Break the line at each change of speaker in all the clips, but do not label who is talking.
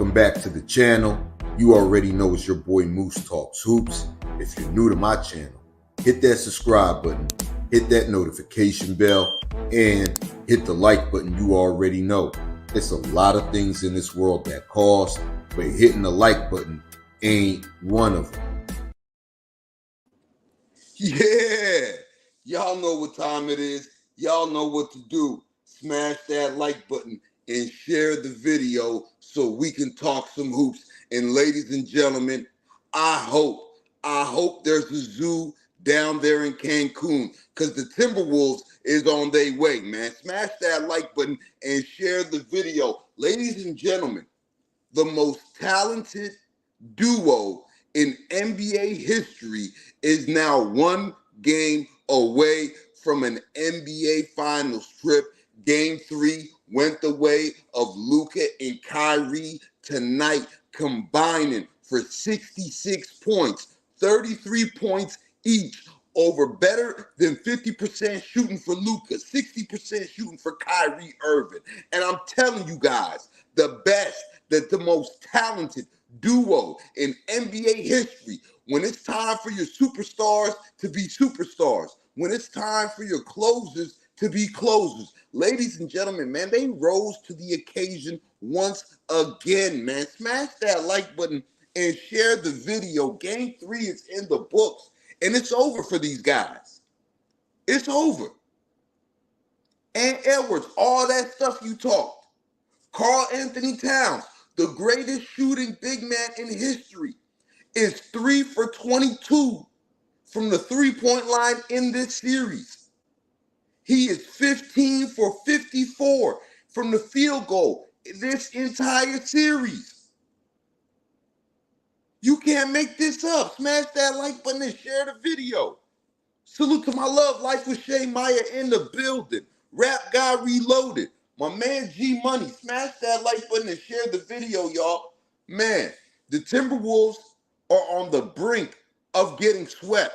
Welcome back to the channel. You already know it's your boy Moose Talks Hoops. If you're new to my channel, hit that subscribe button, hit that notification bell, and hit the like button. You already know it's a lot of things in this world that cost, but hitting the like button ain't one of them. Yeah, y'all know what time it is. Y'all know what to do. Smash that like button and share the video so we can talk some hoops. And ladies and gentlemen, I hope there's a zoo down there in Cancun, because the Timberwolves is on their way, man. Smash that like button and share the video. Ladies and gentlemen, the most talented duo in NBA history is now one game away from an NBA Finals trip. Game 3 went the way of Luka and Kyrie tonight, combining for 66 points, 33 points each, over better than 50% shooting for Luka, 60% shooting for Kyrie Irving. And I'm telling you guys, the best, the most talented duo in NBA history. When it's time for your superstars to be superstars, when it's time for your closers to be closers. Ladies and gentlemen, man, they rose to the occasion once again, man. Smash that like button and share the video. Game 3 is in the books, and it's over for these guys. It's over. And Edwards, all that stuff you talked. Karl-Anthony Towns, the greatest shooting big man in history, is 3 for 22 from the three-point line in this series. He is 15 for 54 from the field goal this entire series. You can't make this up. Smash that like button and share the video. Salute to my love life with Shay Maya in the building. Rap Guy Reloaded. My man G Money. Smash that like button and share the video, y'all. Man, the Timberwolves are on the brink of getting swept.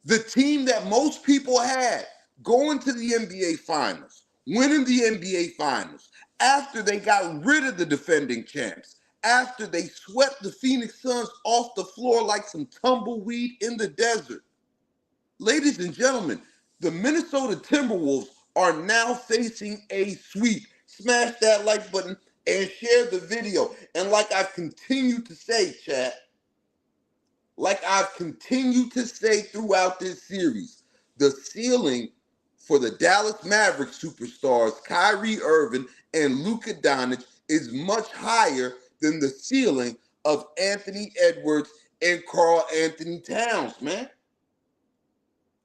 The team that most people had going to the NBA Finals, winning the NBA Finals, after they got rid of the defending champs, after they swept the Phoenix Suns off the floor like some tumbleweed in the desert. Ladies and gentlemen, the Minnesota Timberwolves are now facing a sweep. Smash that like button and share the video. And like I've continued to say, chat, like I've continued to say throughout this series, the ceiling for the Dallas Mavericks superstars, Kyrie Irving and Luka Doncic, is much higher than the ceiling of Anthony Edwards and Karl-Anthony Towns, man.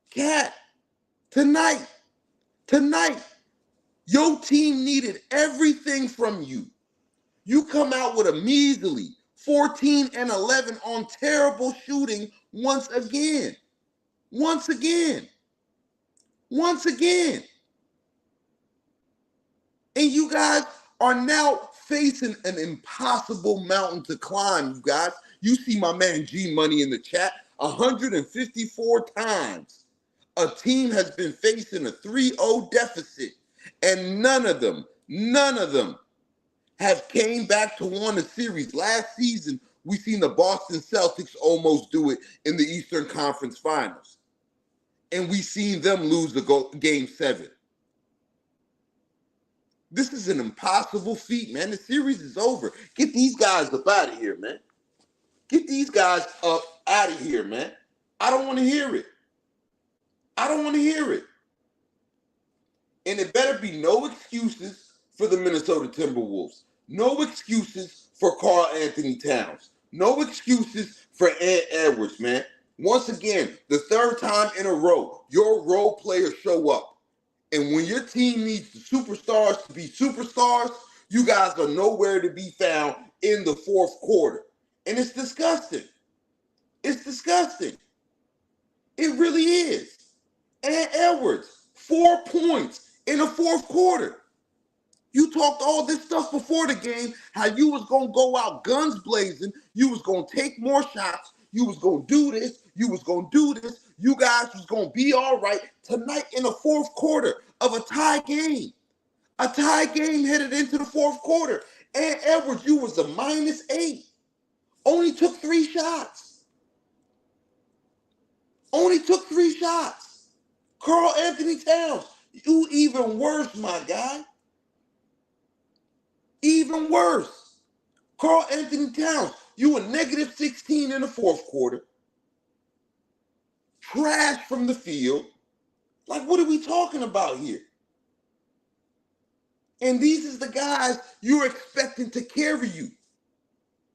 Cat, tonight, your team needed everything from you. You come out with a measly 14 and 11 on terrible shooting once again. And you guys are now facing an impossible mountain to climb, you guys. You see my man G Money in the chat. 154 times a team has been facing a 3-0 deficit, and none of them have came back to win a series. Last season, we seen the Boston Celtics almost do it in the Eastern Conference Finals. And we seen them lose the Game 7. This is an impossible feat, man. The series is over. Get these guys up out of here, man. Get these guys up out of here, man. I don't want to hear it. And it better be no excuses for the Minnesota Timberwolves. No excuses for Karl-Anthony Towns. No excuses for Ant Edwards, man. Once again, the third time in a row, your role players show up. And when your team needs the superstars to be superstars, you guys are nowhere to be found in the fourth quarter. And it's disgusting. It really is. Ant Edwards, 4 points in the fourth quarter. You talked all this stuff before the game, how you was going to go out guns blazing, you was going to take more shots, you was going to do this, you guys was going to be all right tonight in the fourth quarter of a tie game. A tie game headed into the fourth quarter. And Edwards, you was a -8. Only took 3 shots. Only took 3 shots. Karl-Anthony Towns, you even worse, my guy. Even worse. Karl-Anthony Towns, you were -16 in the fourth quarter. Trash from the field. Like, what are we talking about here? And these is the guys you're expecting to carry you.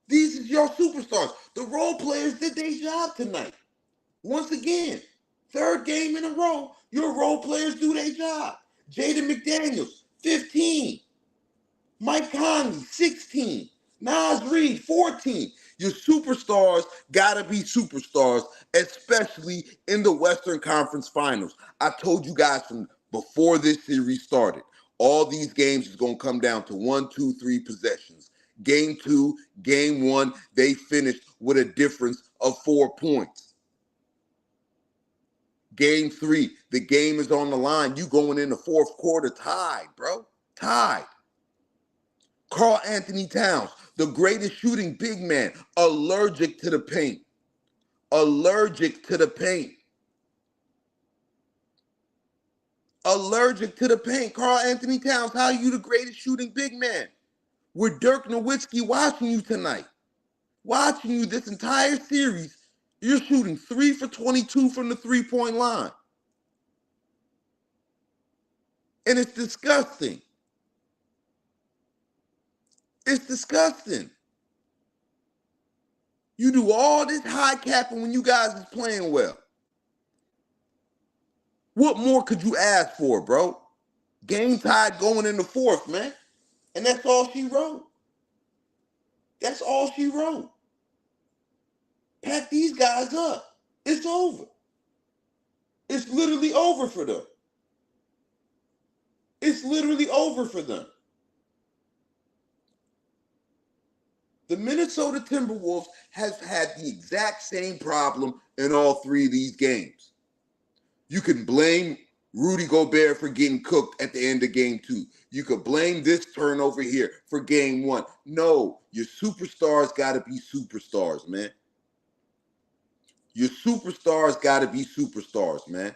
These is your superstars. The role players did their job tonight. Once again, third game in a row, your role players do their job. Jaden McDaniels, 15. Mike Conley, 16. Nas Reed, 14. Your superstars gotta be superstars, especially in the Western Conference Finals. I told you guys from before this series started, all these games is gonna come down to 1, 2, 3 possessions. Game 2, game 1, they finished with a difference of 4 points. Game 3, the game is on the line. You going in the fourth quarter tied, bro. Tied. Karl-Anthony Towns, the greatest shooting big man, allergic to the paint. Allergic to the paint. Allergic to the paint. Karl-Anthony Towns, how are you the greatest shooting big man? With Dirk Nowitzki watching you tonight. Watching you this entire series, you're shooting 3 for 22 from the three-point line. And it's disgusting. It's disgusting. You do all this high capping when you guys is playing well. What more could you ask for, bro? Game tied going in the fourth, man. And that's all she wrote. That's all she wrote. Pack these guys up. It's over. It's literally over for them. It's literally over for them. The Minnesota Timberwolves has had the exact same problem in all 3 of these games. You can blame Rudy Gobert for getting cooked at the end of game 2. You could blame this turnover here for game 1. No, your superstars got to be superstars, man. Your superstars got to be superstars, man.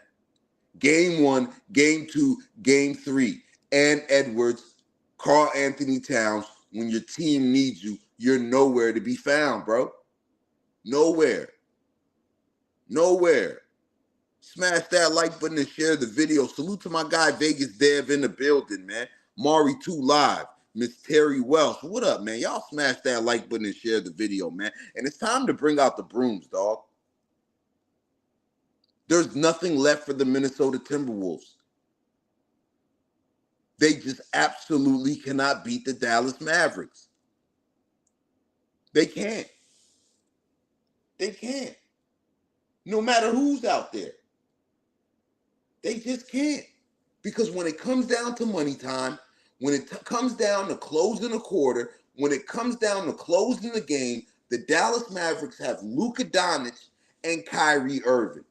Game 1, game 2, game 3. And Edwards, Karl-Anthony Towns, when your team needs you, you're nowhere to be found, bro. Nowhere. Nowhere. Smash that like button and share the video. Salute to my guy Vegas Dev in the building, man. Mari 2 Live. Miss Terry Welsh. What up, man? Y'all smash that like button and share the video, man. And it's time to bring out the brooms, dog. There's nothing left for the Minnesota Timberwolves. They just absolutely cannot beat the Dallas Mavericks. They can't. They can't. No matter who's out there. They just can't. Because when it comes down to money time, when it comes down to closing a quarter, when it comes down to closing the game, the Dallas Mavericks have Luka Doncic and Kyrie Irving.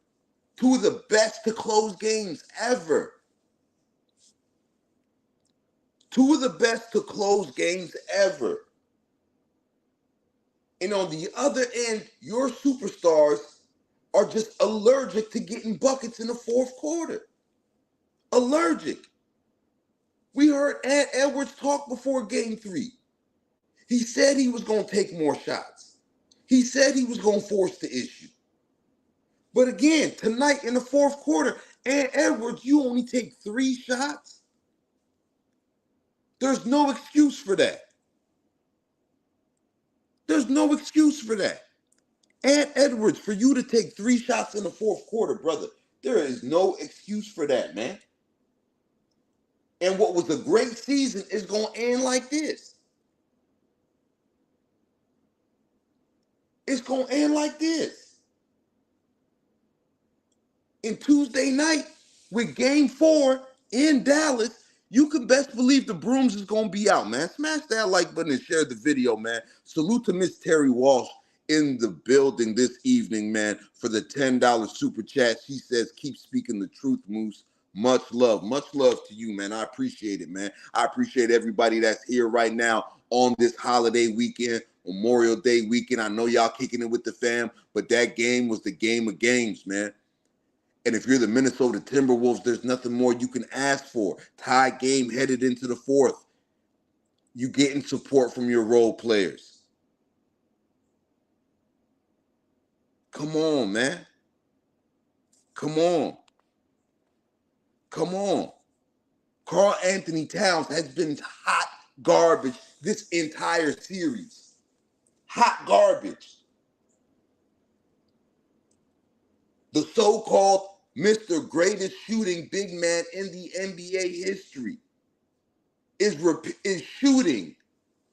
2 of the best to close games ever. 2 of the best to close games ever. And on the other end, your superstars are just allergic to getting buckets in the fourth quarter. Allergic. We heard Ant Edwards talk before game 3. He said he was going to take more shots. He said he was going to force the issue. But again, tonight in the fourth quarter, Ant Edwards, you only take 3 shots? There's no excuse for that. There's no excuse for that. Ant Edwards, for you to take 3 shots in the fourth quarter, brother, there is no excuse for that, man. And what was a great season is going to end like this. It's going to end like this. And Tuesday night, with game 4 in Dallas, you can best believe the brooms is going to be out, man. Smash that like button and share the video, man. Salute to Miss Terry Walsh in the building this evening, man, for the $10 super chat. She says, keep speaking the truth, Moose. Much love. Much love to you, man. I appreciate it, man. I appreciate everybody that's here right now on this holiday weekend, Memorial Day weekend. I know y'all kicking it with the fam, but that game was the game of games, man. And if you're the Minnesota Timberwolves, there's nothing more you can ask for. Tie game headed into the fourth. You getting support from your role players. Come on, man. Come on. Come on. Karl-Anthony Towns has been hot garbage this entire series. Hot garbage. The so-called Mr. Greatest shooting big man in the NBA history is shooting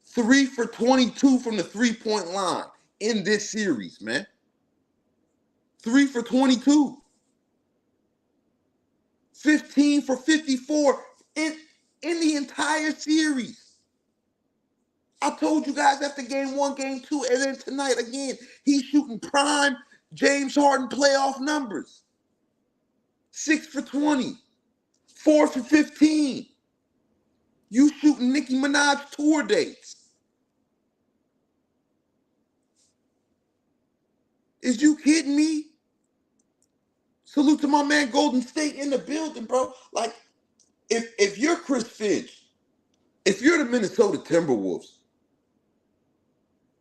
3 for 22 from the three-point line in this series, man. 3 for 22. 15 for 54 in the entire series. I told you guys after game 1, game 2, and then tonight again, he's shooting prime James Harden playoff numbers. 6 for 20, 4 for 15. You shooting Nicki Minaj tour dates. Is you kidding me? Salute to my man Golden State in the building, bro. Like, if you're Chris Finch, if you're the Minnesota Timberwolves,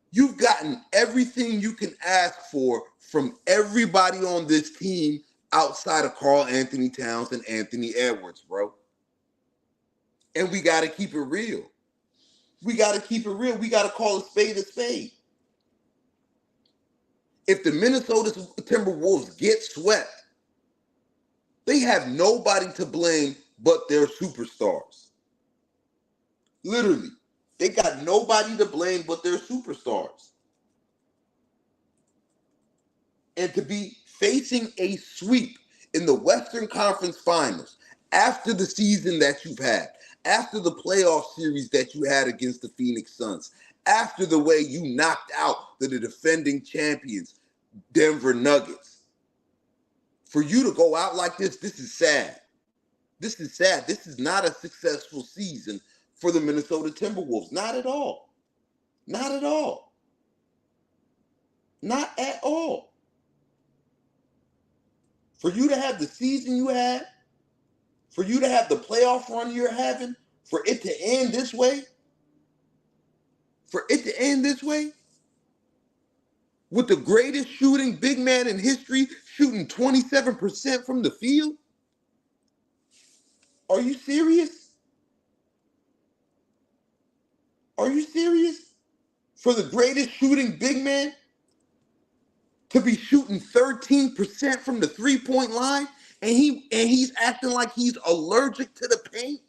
you've gotten everything you can ask for from everybody on this team outside of Karl-Anthony Towns and Anthony Edwards, bro. And we got to keep it real. We got to keep it real. We got to call a spade a spade. If the Minnesota Timberwolves get swept, they have nobody to blame but their superstars. Literally, they got nobody to blame but their superstars. And to be facing a sweep in the Western Conference Finals after the season that you've had, after the playoff series that you had against the Phoenix Suns, after the way you knocked out the defending champions, Denver Nuggets, for you to go out like this is sad. This is sad. This is not a successful season for the Minnesota Timberwolves. Not at all. Not at all. Not at all. For you to have the season you had, for you to have the playoff run you're having, for it to end this way, with the greatest shooting big man in history shooting 27% from the field? Are you serious? Are you serious? For the greatest shooting big man to be shooting 13% from the three-point line and he's acting like he's allergic to the paint?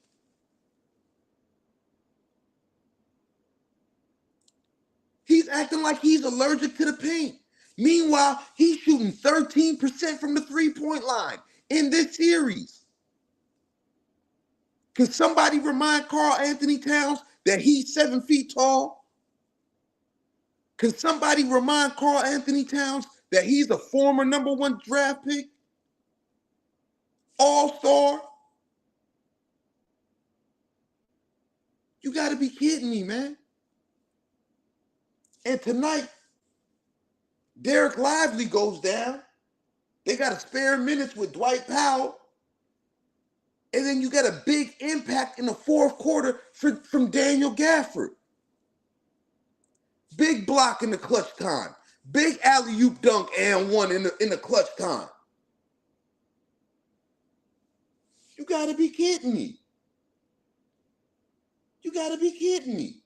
He's acting like he's allergic to the paint. Meanwhile, he's shooting 13% from the three-point line in this series. Can somebody remind Karl-Anthony Towns that he's 7 feet tall? Can somebody remind Karl-Anthony Towns that he's a former #1 draft pick? All-star? You got to be kidding me, man. And tonight, Derek Lively goes down. They got a spare minutes with Dwight Powell. And then you got a big impact in the fourth quarter from Daniel Gafford. Big block in the clutch time. Big alley-oop dunk and one in the clutch time. You got to be kidding me. You got to be kidding me.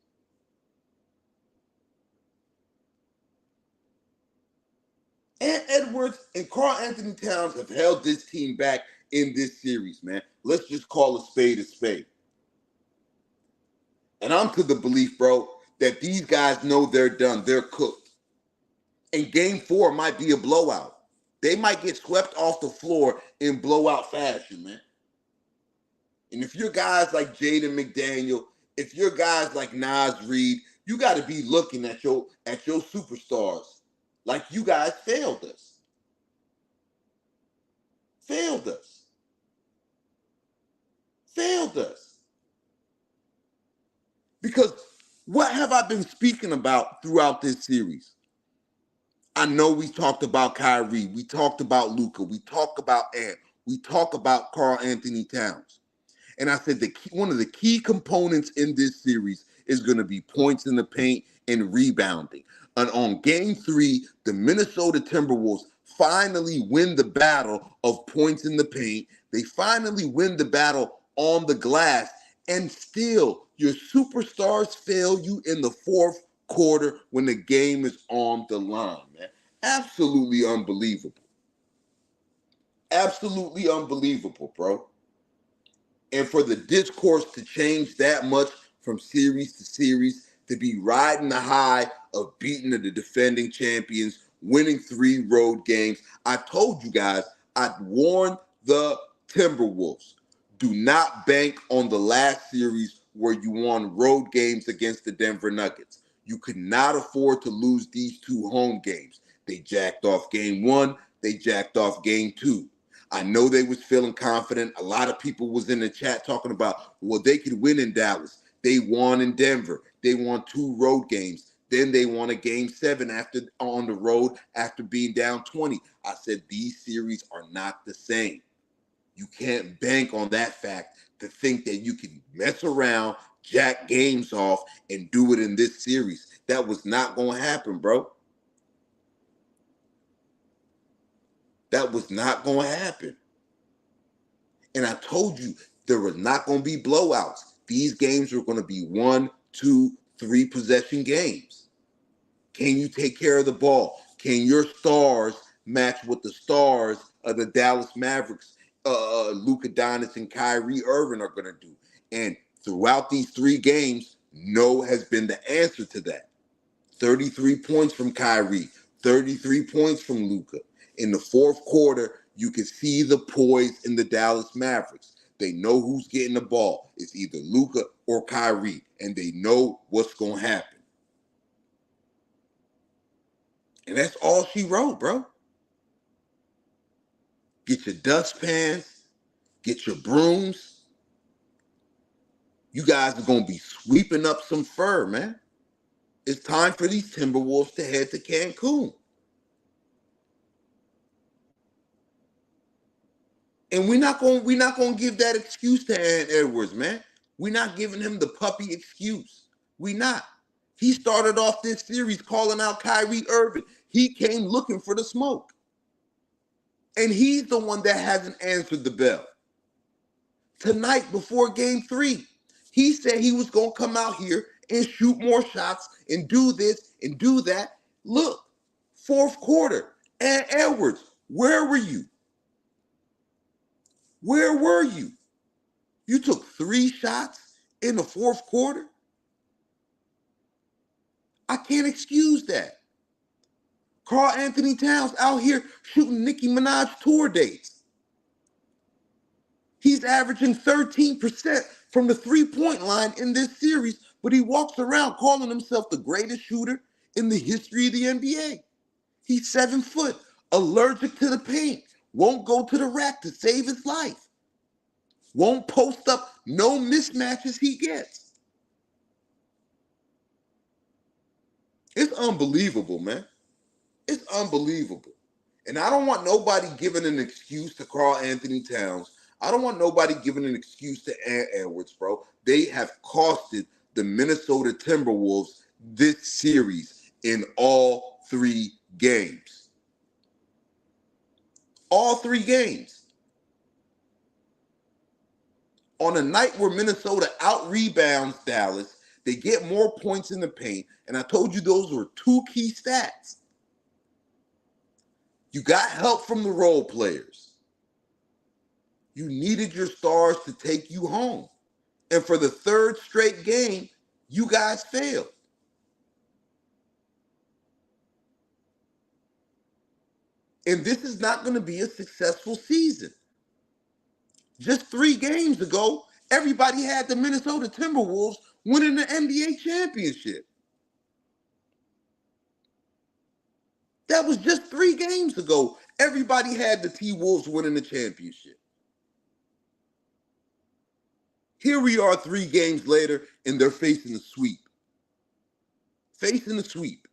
And Edwards and Karl-Anthony Towns have held this team back in this series, man. Let's just call a spade a spade. And I'm to the belief, bro, that these guys know they're done. They're cooked. And game 4 might be a blowout. They might get swept off the floor in blowout fashion, man. And if you're guys like Jaden McDaniel, if you're guys like Naz Reid, you got to be looking at your superstars like you guys failed us. Failed us. Failed us. Because what have I been speaking about throughout this series? I know we talked about Kyrie, we talked about Luka, we talked about Ant, we talked about Karl-Anthony Towns. And I said one of the key components in this series is going to be points in the paint and rebounding. And on game 3, the Minnesota Timberwolves finally win the battle of points in the paint. They finally win the battle on the glass. And still, your superstars fail you in the fourth quarter when the game is on the line, man. Absolutely unbelievable. Absolutely unbelievable, bro. And for the discourse to change that much from series to series, to be riding the high of beating the defending champions, winning 3 road games. I told you guys, I warned the Timberwolves, do not bank on the last series where you won road games against the Denver Nuggets. You could not afford to lose these 2 home games. They jacked off game 1, they jacked off game 2. I know they was feeling confident. A lot of people was in the chat talking about, well, they could win in Dallas. They won in Denver. They won 2 road games. Then they won a game 7 after on the road after being down 20. I said these series are not the same. You can't bank on that fact to think that you can mess around, jack games off, and do it in this series. That was not going to happen, bro. That was not going to happen. And I told you there were not going to be blowouts. These games were going to be 1, 2, 3 possession games. Can you take care of the ball? Can your stars match what the stars of the Dallas Mavericks, Luka Doncic and Kyrie Irving are going to do? And throughout these 3 games, no has been the answer to that. 33 points from Kyrie, 33 points from Luka. In the fourth quarter, you can see the poise in the Dallas Mavericks. They know who's getting the ball. It's either Luka or Kyrie, and they know what's going to happen. And that's all she wrote, bro. Get your dustpans, get your brooms. You guys are going to be sweeping up some fur, man. It's time for these Timberwolves to head to Cancun. And we're not going to give that excuse to Ant Edwards, man. We're not giving him the puppy excuse. We not. He started off this series calling out Kyrie Irving. He came looking for the smoke. And he's the one that hasn't answered the bell. Tonight before game 3, he said he was going to come out here and shoot more shots and do this and do that. Look, fourth quarter, Ant Edwards, where were you? Where were you? You took 3 shots in the fourth quarter? I can't excuse that. Karl-Anthony Towns out here shooting Nicki Minaj tour dates. He's averaging 13% from the 3-point line in this series, but he walks around calling himself the greatest shooter in the history of the NBA. He's 7 foot, allergic to the paint, won't go to the rack to save his life, won't post up no mismatches he gets. It's unbelievable, man. It's unbelievable. And I don't want nobody giving an excuse to Karl-Anthony Towns. I don't want nobody giving an excuse to Ant Edwards, bro. They have costed the Minnesota Timberwolves this series in all 3 games. All 3 games. On a night where Minnesota out-rebounds Dallas, they get more points in the paint. And I told you those were 2 key stats. You got help from the role players. You needed your stars to take you home. And for the 3rd straight game, you guys failed. And this is not going to be a successful season. Just 3 games ago, everybody had the Minnesota Timberwolves winning the NBA championship. That was just 3 games ago. Everybody had the T-Wolves winning the championship. Here we are 3 games later, and they're facing a sweep. Facing a sweep.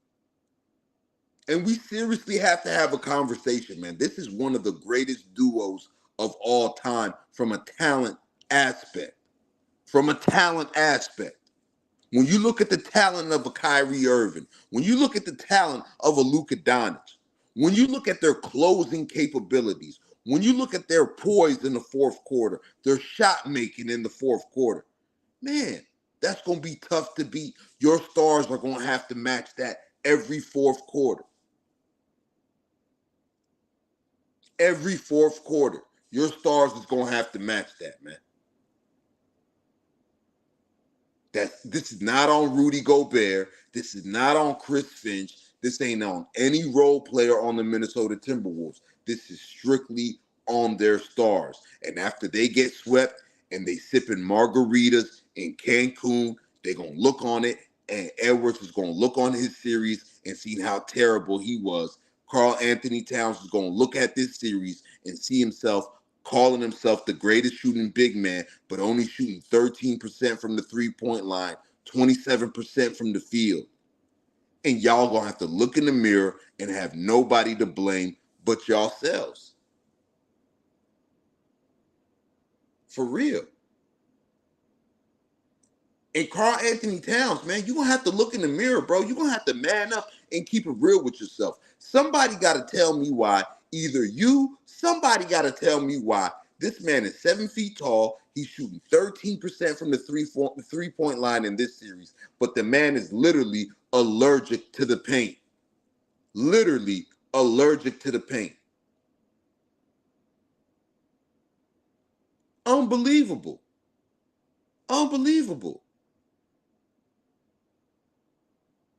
And we seriously have to have a conversation, man. This is one of the greatest duos of all time from a talent aspect. From a talent aspect. When you look at the talent of a Kyrie Irving, when you look at the talent of a Luka Doncic, when you look at their closing capabilities, when you look at their poise in the fourth quarter, their shot making in the fourth quarter, man, that's going to be tough to beat. Your stars are going to have to match that every fourth quarter. Every fourth quarter, your stars is going to have to match that, man. This is not on Rudy Gobert. This is not on Chris Finch. This ain't on any role player on the Minnesota Timberwolves. This is strictly on their stars. And after they get swept and they sipping margaritas in Cancun, they're going to look on it, and Edwards is going to look on his series and see how terrible he was. Karl-Anthony Towns is going to look at this series and see himself calling himself the greatest shooting big man, but only shooting 13% from the three-point line, 27% from the field. And y'all going to have to look in the mirror and have nobody to blame but yourselves. For real. And Karl-Anthony Towns, man, you're going to have to look in the mirror, bro. You're going to have to man up and keep it real with yourself. Somebody got to tell me why. Either you, somebody got to tell me why. This man is 7 feet tall. He's shooting 13% from the three-point line in this series. But the man is literally allergic to the paint. Literally allergic to the paint. Unbelievable. Unbelievable.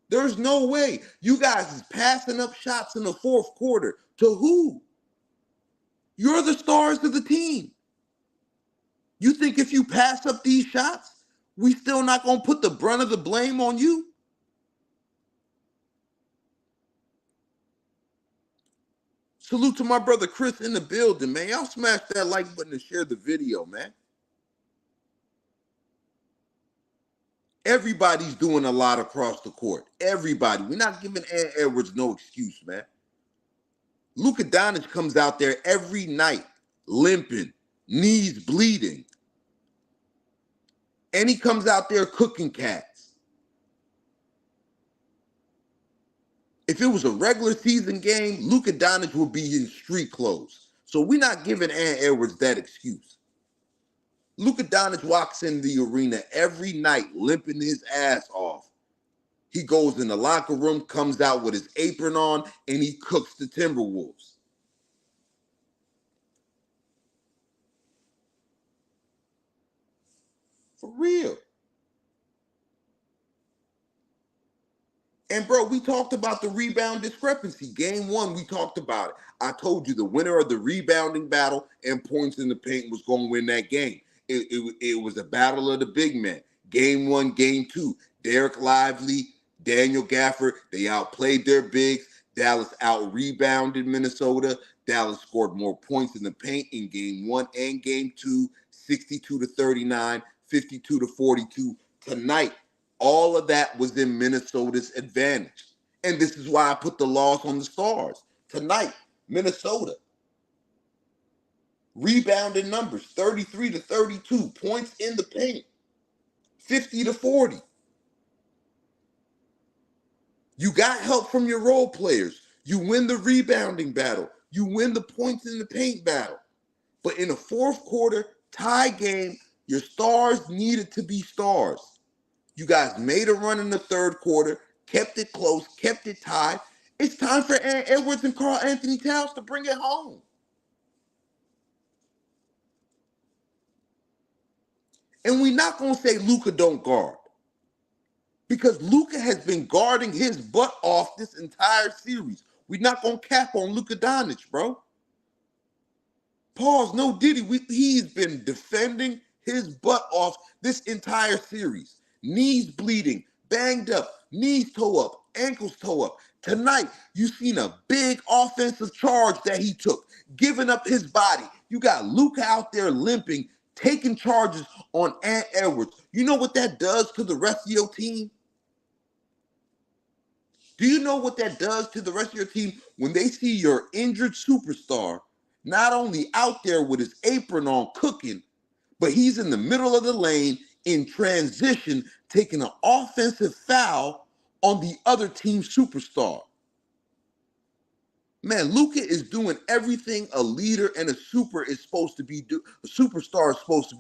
There's no way. You guys is passing up shots in the fourth quarter. To who? You're the stars of the team. You think if you pass up these shots, we still not going to put the brunt of the blame on you? Salute to my brother Chris in the building, man. Y'all smash that like button and share the video, man. Everybody's doing a lot across the court. Everybody. We're not giving Edwards no excuse, man. Luka Doncic comes out there every night, limping, knees bleeding. And he comes out there cooking cats. If it was a regular season game, Luka Doncic would be in street clothes. So we're not giving Edwards that excuse. Luka Doncic walks in the arena every night limping his ass off. He goes in the locker room, comes out with his apron on, and he cooks the Timberwolves. For real. And, bro, we talked about the rebound discrepancy. Game 1, we talked about it. I told you the winner of the rebounding battle and points in the paint was going to win that game. It was a battle of the big men. Game 1, Game 2, Derek Lively, Daniel Gafford, they outplayed their bigs. Dallas out-rebounded Minnesota. Dallas scored more points in the paint in Game 1 and Game 2, 62-39, 52-42. Tonight, all of that was in Minnesota's advantage. And this is why I put the loss on the Stars. Tonight, Minnesota. Rebounding numbers, 33-32. Points in the paint, 50-40. You got help from your role players. You win the rebounding battle. You win the points in the paint battle. But in the fourth quarter, tie game, your stars needed to be stars. You guys made a run in the third quarter, kept it close, kept it tied. It's time for Edwards and Karl-Anthony Towns to bring it home. And we're not going to say Luka don't guard. Because Luka has been guarding his butt off this entire series. We're not going to cap on Luka Doncic, bro. Pause, no diddy. He's been defending his butt off this entire series. Knees bleeding, banged up, knees toe up, ankles toe up. Tonight, you seen a big offensive charge that he took, giving up his body. You got Luka out there limping, taking charges on Ant Edwards. You know what that does to the rest of your team? Do you know what that does to the rest of your team when they see your injured superstar not only out there with his apron on cooking, but he's in the middle of the lane in transition, taking an offensive foul on the other team's superstar? Man, Luka is doing everything a leader and a superstar is supposed to be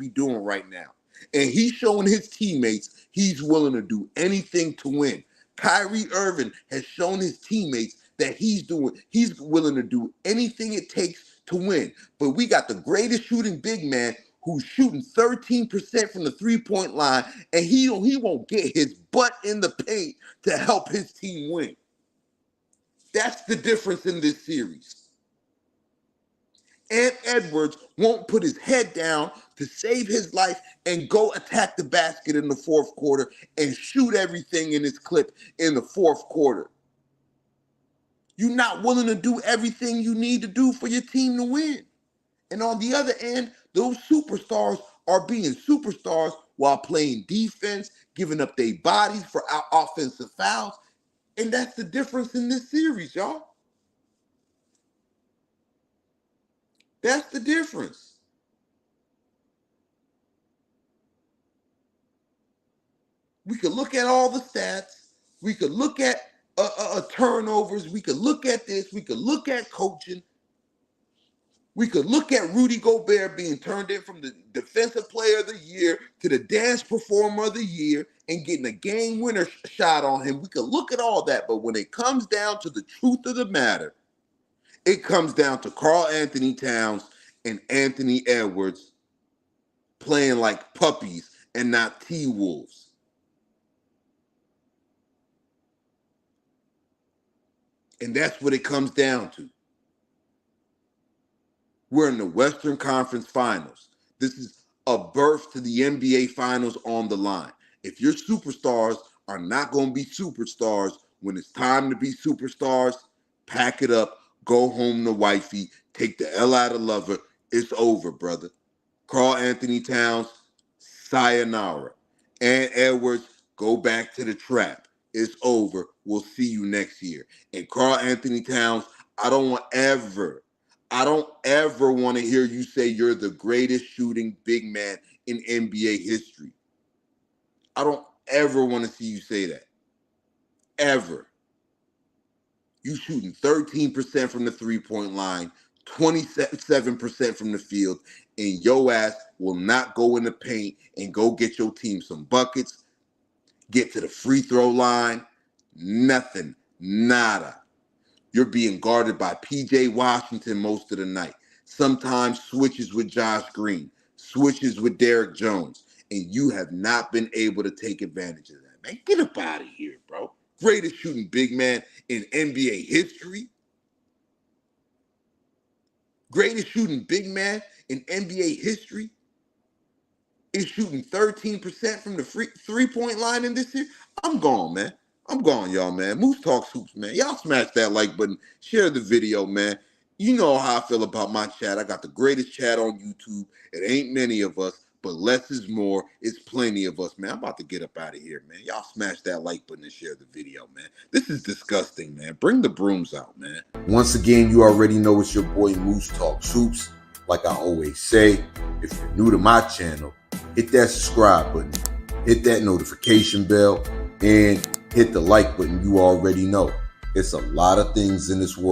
doing right now. And he's showing his teammates he's willing to do anything to win. Kyrie Irving has shown his teammates that he's willing to do anything it takes to win. But we got the greatest shooting big man who's shooting 13% from the three-point line, and he won't get his butt in the paint to help his team win. That's the difference in this series. Ant Edwards won't put his head down to save his life and go attack the basket in the fourth quarter and shoot everything in his clip in the fourth quarter. You're not willing to do everything you need to do for your team to win. And on the other end, those superstars are being superstars while playing defense, giving up their bodies for offensive fouls. And that's the difference in this series, y'all. That's the difference. We could look at all the stats. We could look at turnovers. We could look at this. We could look at coaching. We could look at Rudy Gobert being turned in from the Defensive Player of the Year to the Dance Performer of the Year and getting a game winner shot on him. We could look at all that, but when it comes down to the truth of the matter, it comes down to Karl-Anthony Towns and Anthony Edwards playing like puppies and not T-Wolves. And that's what it comes down to. We're in the Western Conference Finals. This is a berth to the NBA Finals on the line. If your superstars are not going to be superstars when it's time to be superstars, pack it up, go home to wifey, take the L out of lover. It's over, brother. Karl-Anthony Towns, sayonara. Ant Edwards, go back to the trap. It's over. We'll see you next year. And Karl-Anthony Towns, I don't ever want to hear you say you're the greatest shooting big man in NBA history. I don't ever want to see you say that. Ever. You shooting 13% from the three-point line, 27% from the field, and your ass will not go in the paint and go get your team some buckets, get to the free throw line, nothing, nada. You're being guarded by P.J. Washington most of the night. Sometimes switches with Josh Green, switches with Derrick Jones, and you have not been able to take advantage of that. Man, get up out of here, bro. Greatest shooting big man in NBA history. Greatest shooting big man in NBA history is shooting 13% from the three-point line in this year. I'm gone, man. I'm gone, y'all, man. Moose Talks Hoops, man. Y'all smash that like button. Share the video, man. You know how I feel about my chat. I got the greatest chat on YouTube. It ain't many of us, but less is more. It's plenty of us, man. I'm about to get up out of here, man. Y'all smash that like button and share the video, man. This is disgusting, man. Bring the brooms out, man. Once again, you already know it's your boy Moose Talks Hoops. Like I always say, if you're new to my channel, hit that subscribe button, hit that notification bell, and hit the like button. You already know. It's a lot of things in this world